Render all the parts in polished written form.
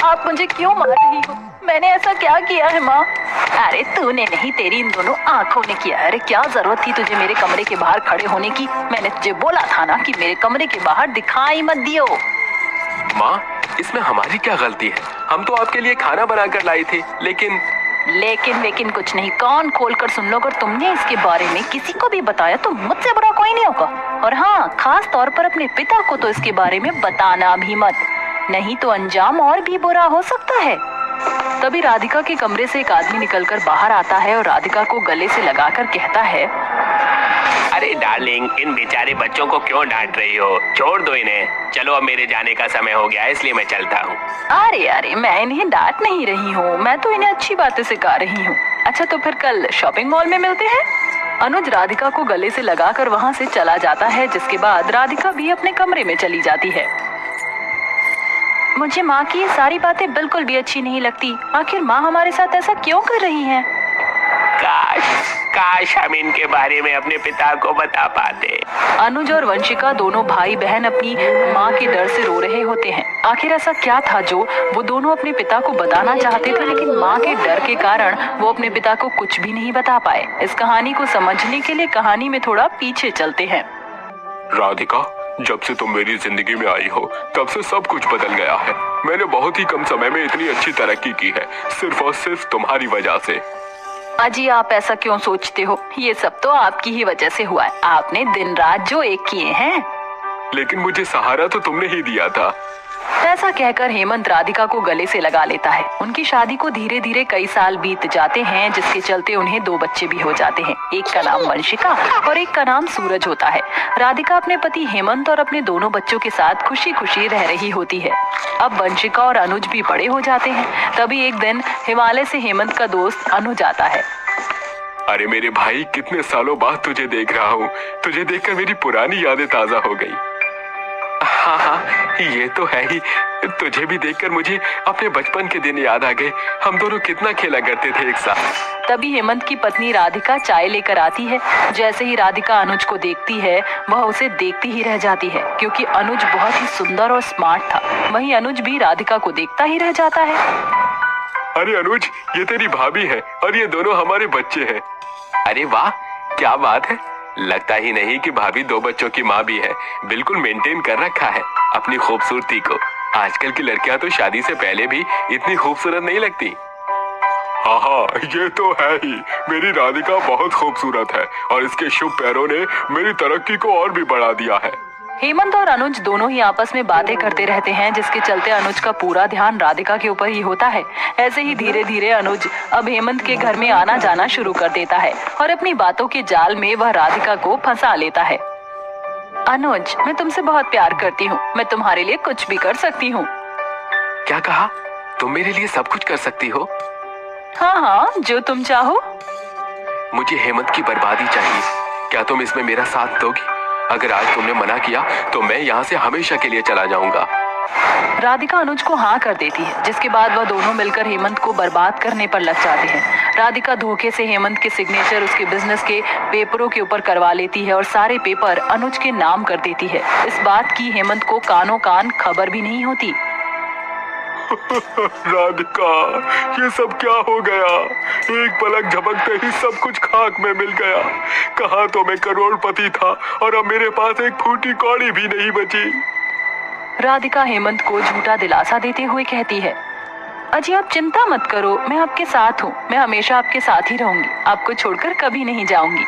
आप मुझे क्यों मार रही हो? मैंने ऐसा क्या किया है माँ? अरे तूने नहीं, तेरी इन दोनों आंखों ने किया। अरे क्या जरूरत थी तुझे मेरे कमरे के बाहर खड़े होने की? मैंने तुझे बोला था ना कि मेरे कमरे के बाहर दिखाई मत दियो। माँ, इसमें हमारी क्या गलती है? हम तो आपके लिए खाना बनाकर लाई थी। लेकिन कुछ नहीं। कान खोलकर सुन लो, अगर तुमने इसके बारे में किसी को भी बताया तो मुझसे बुरा कोई नहीं होगा। और हाँ, खास तौर पर अपने पिता को तो इसके बारे में बताना भी मत, नहीं तो अंजाम और भी बुरा हो सकता है। तभी राधिका के कमरे से एक आदमी निकलकर बाहर आता है और राधिका को गले से लगाकर कहता है, अरे डार्लिंग, इन बेचारे बच्चों को क्यों डांट रही हो? छोड़ दो इन्हें। चलो, अब मेरे जाने का समय हो गया है, इसलिए मैं चलता हूँ। अरे मैं इन्हें डांट नहीं रही हूँ, मैं तो इन्हें अच्छी बातें सिखा रही हूँ। अच्छा तो फिर कल शॉपिंग मॉल में मिलते हैं। अनुज राधिका को गले से लगाकर वहाँ से चला जाता है, जिसके बाद राधिका भी अपने कमरे में चली जाती है। मुझे माँ की ये सारी बातें बिल्कुल भी अच्छी नहीं लगती। आखिर माँ हमारे साथ ऐसा क्यों कर रही है? काश हम इनके बारे में अपने पिता को बता पाते। अनुज और वंशिका दोनों भाई बहन अपनी माँ के डर से रो रहे होते हैं। आखिर ऐसा क्या था जो वो दोनों अपने पिता को बताना चाहते थे, लेकिन माँ के डर के कारण वो अपने पिता को कुछ भी नहीं बता पाए। इस कहानी को समझने के लिए कहानी में थोड़ा पीछे चलते हैं। राधिका, जब से तुम मेरी जिंदगी में आई हो तब से सब कुछ बदल गया है। मैंने बहुत ही कम समय में इतनी अच्छी तरक्की की है, सिर्फ और सिर्फ तुम्हारी वजह से। अजी आप ऐसा क्यों सोचते हो? ये सब तो आपकी ही वजह से हुआ है। आपने दिन रात जो एक किए हैं। लेकिन मुझे सहारा तो तुमने ही दिया था। ऐसा कहकर हेमंत राधिका को गले से लगा लेता है। उनकी शादी को धीरे धीरे कई साल बीत जाते हैं, जिसके चलते उन्हें 2 बच्चे भी हो जाते हैं। एक का नाम वंशिका और एक का नाम सूरज होता है। राधिका अपने पति हेमंत और अपने दोनों बच्चों के साथ खुशी खुशी रह रही होती है। अब वंशिका और अनुज भी बड़े हो जाते हैं। तभी एक दिन हिमालय से हेमंत का दोस्त अनुज आता है। अरे मेरे भाई, कितने सालों बाद तुझे देख रहा हूँ। तुझे देखकर मेरी पुरानी यादें ताजा हो गई। हाँ, ये तो है ही। तुझे भी देखकर मुझे अपने बचपन के दिन याद आ गए। हम दोनों कितना खेला करते थे एक साथ। तभी हेमंत की पत्नी राधिका चाय लेकर आती है। जैसे ही राधिका अनुज को देखती है, वह उसे देखती ही रह जाती है, क्योंकि अनुज बहुत ही सुंदर और स्मार्ट था। वहीं अनुज भी राधिका को देखता ही रह जाता है। अरे अनुज, ये तेरी भाभी है और ये दोनों हमारे बच्चे हैं। अरे वाह, क्या बात है। लगता ही नहीं कि भाभी 2 बच्चों की माँ भी है। बिल्कुल मेंटेन कर रखा है अपनी खूबसूरती को। आजकल की लड़कियां तो शादी से पहले भी इतनी खूबसूरत नहीं लगती। हाँ, ये तो है ही। मेरी राधिका बहुत खूबसूरत है और इसके शुभ पैरों ने मेरी तरक्की को और भी बढ़ा दिया है। हेमंत और अनुज दोनों ही आपस में बातें करते रहते हैं, जिसके चलते अनुज का पूरा ध्यान राधिका के ऊपर ही होता है। ऐसे ही धीरे धीरे अनुज अब हेमंत के घर में आना जाना शुरू कर देता है और अपनी बातों के जाल में वह राधिका को फंसा लेता है। अनुज, मैं तुमसे बहुत प्यार करती हूँ। मैं तुम्हारे लिए कुछ भी कर सकती हूँ। क्या कहा? तुम मेरे लिए सब कुछ कर सकती हो? हाँ, जो तुम चाहो। मुझे हेमंत की बर्बादी चाहिए। क्या तुम इसमें मेरा साथ दोगी? अगर आज तुमने मना किया तो मैं यहाँ से हमेशा के लिए चला जाऊंगा। राधिका अनुज को हाँ कर देती है, जिसके बाद वह दोनों मिलकर हेमंत को बर्बाद करने पर लग जाते हैं। राधिका धोखे से हेमंत के सिग्नेचर उसके बिजनेस के पेपरों के ऊपर करवा लेती है और सारे पेपर अनुज के नाम कर देती है। इस बात की हेमंत को कानों कान खबर भी नहीं होती। राधिका, ये सब क्या हो गया? एक पलक झपकते ही सब कुछ खाक में मिल गया। कहा तो मैं करोड़पति था और अब मेरे पास एक फूटी कौड़ी भी नहीं बची। राधिका हेमंत को झूठा दिलासा देते हुए कहती है, अजी आप चिंता मत करो, मैं आपके साथ हूँ। मैं हमेशा आपके साथ ही रहूंगी, आपको छोड़कर कभी नहीं जाऊंगी।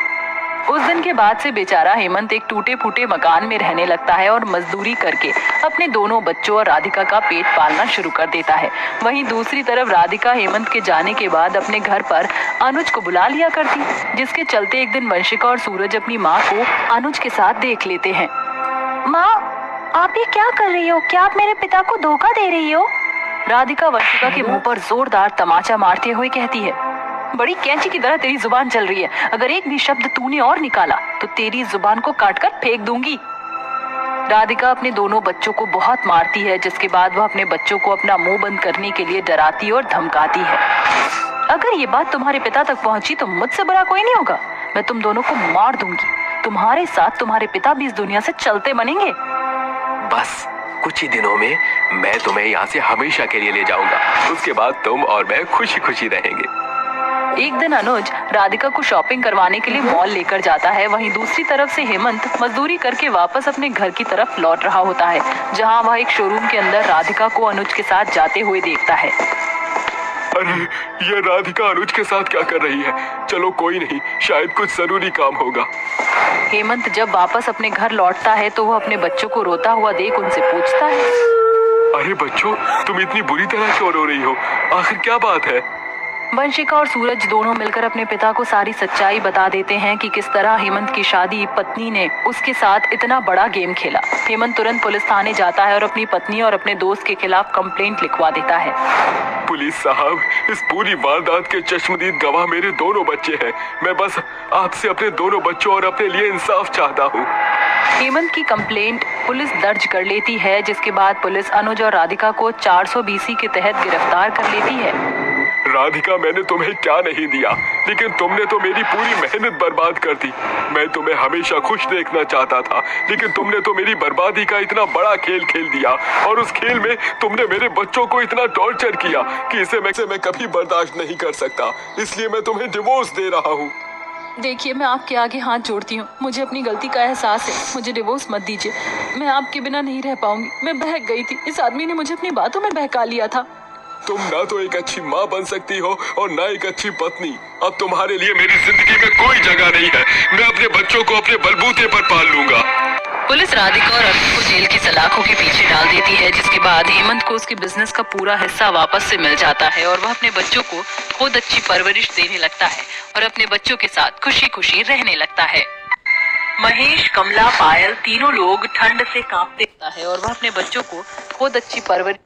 उस दिन के बाद से बेचारा हेमंत एक टूटे फूटे मकान में रहने लगता है और मजदूरी करके अपने दोनों बच्चों और राधिका का पेट पालना शुरू कर देता है। वहीं दूसरी तरफ राधिका हेमंत के जाने के बाद अपने घर पर अनुज को बुला लिया करती, जिसके चलते एक दिन वंशिका और सूरज अपनी माँ को अनुज के साथ देख लेते हैं। माँ, आप ये क्या कर रही हो? क्या आप मेरे पिता को धोखा दे रही हो? राधिका वंशिका के मुंह पर जोरदार तमाचा मारते हुए कहती है, बड़ी कैंची की तरह तेरी जुबान चल रही है। अगर एक भी शब्द तूने और निकाला तो तेरी जुबान को काटकर फेंक दूंगी। राधिका अपने दोनों बच्चों को बहुत मारती है, जिसके बाद वह अपने बच्चों को अपना मुंह बंद करने के लिए डराती और धमकाती है। अगर ये बात तुम्हारे पिता तक पहुंची तो मुझसे बुरा कोई नहीं होगा। मैं तुम दोनों को मार दूंगी। तुम्हारे साथ तुम्हारे पिता भी इस दुनिया से चलते बनेंगे। बस कुछ ही दिनों में मैं तुम्हें यहाँ से हमेशा के लिए ले जाऊंगा। उसके बाद तुम और मैं खुशी खुशी रहेंगे। एक दिन अनुज राधिका को शॉपिंग करवाने के लिए मॉल लेकर जाता है। वहीं दूसरी तरफ से हेमंत मजदूरी करके वापस अपने घर की तरफ लौट रहा होता है, जहां वह एक शोरूम के अंदर राधिका को अनुज के साथ जाते हुए देखता है। अरे ये राधिका अनुज के साथ क्या कर रही है? चलो कोई नहीं, शायद कुछ जरूरी काम होगा। हेमंत जब वापस अपने घर लौटता है तो वह अपने बच्चों को रोता हुआ देख उनसे पूछता है, अरे बच्चों, तुम इतनी बुरी तरह क्यों रो रही हो? आखिर क्या बात है? वंशिका और सूरज दोनों मिलकर अपने पिता को सारी सच्चाई बता देते हैं कि किस तरह हेमंत की शादी पत्नी ने उसके साथ इतना बड़ा गेम खेला। हेमंत तुरंत पुलिस थाने जाता है और अपनी पत्नी और अपने दोस्त के खिलाफ कंप्लेंट लिखवा देता है। पुलिस साहब, इस पूरी वारदात के चश्मदीद गवाह मेरे दोनों बच्चे हैं। मैं बस आपसे अपने दोनों बच्चों और अपने लिए इंसाफ चाहता हूँ। हेमंत की कंप्लेंट पुलिस दर्ज कर लेती है, जिसके बाद पुलिस अनुज और राधिका को 400 BC के तहत गिरफ्तार कर लेती है। राधिका, मैंने तुम्हें क्या नहीं दिया, लेकिन तुमने तो मेरी पूरी मेहनत बर्बाद कर दी। मैं तुम्हें हमेशा खुश देखना चाहता था, लेकिन तुमने तो मेरी बर्बादी का इतना बड़ा खेल खेल दिया, और उस खेल में तुमने मेरे बच्चों को इतना टॉर्चर किया कि इसे मैं कभी बर्दाश्त नहीं कर सकता। इसलिए मैं तुम्हें डिवोर्स दे रहा हूँ। देखिए, मैं आपके आगे हाथ जोड़ती हूँ, मुझे अपनी गलती का एहसास है, मुझे डिवोर्स मत दीजिए। मैं आपके बिना नहीं रह पाऊंगी। मैं बहक गई थी, इस आदमी ने मुझे अपनी बातों में बहका लिया था। तुम ना तो एक अच्छी माँ बन सकती हो और ना एक अच्छी पत्नी। अब तुम्हारे लिए मेरी जिंदगी में कोई जगह नहीं है। मैं अपने बच्चों को अपने बलबूते पर पाल लूंगा। पुलिस राधिका और अनुज को जेल की सलाखों के पीछे डाल देती है, जिसके बाद हेमंत को उसके बिजनेस का पूरा हिस्सा वापस से मिल जाता है और वह अपने बच्चों को खुद अच्छी परवरिश देने लगता है और अपने बच्चों के साथ खुशी खुशी रहने लगता है। महेश, कमला, पायल तीनों लोग ठंड से कांपते है और वह अपने बच्चों को खुद अच्छी परवरिश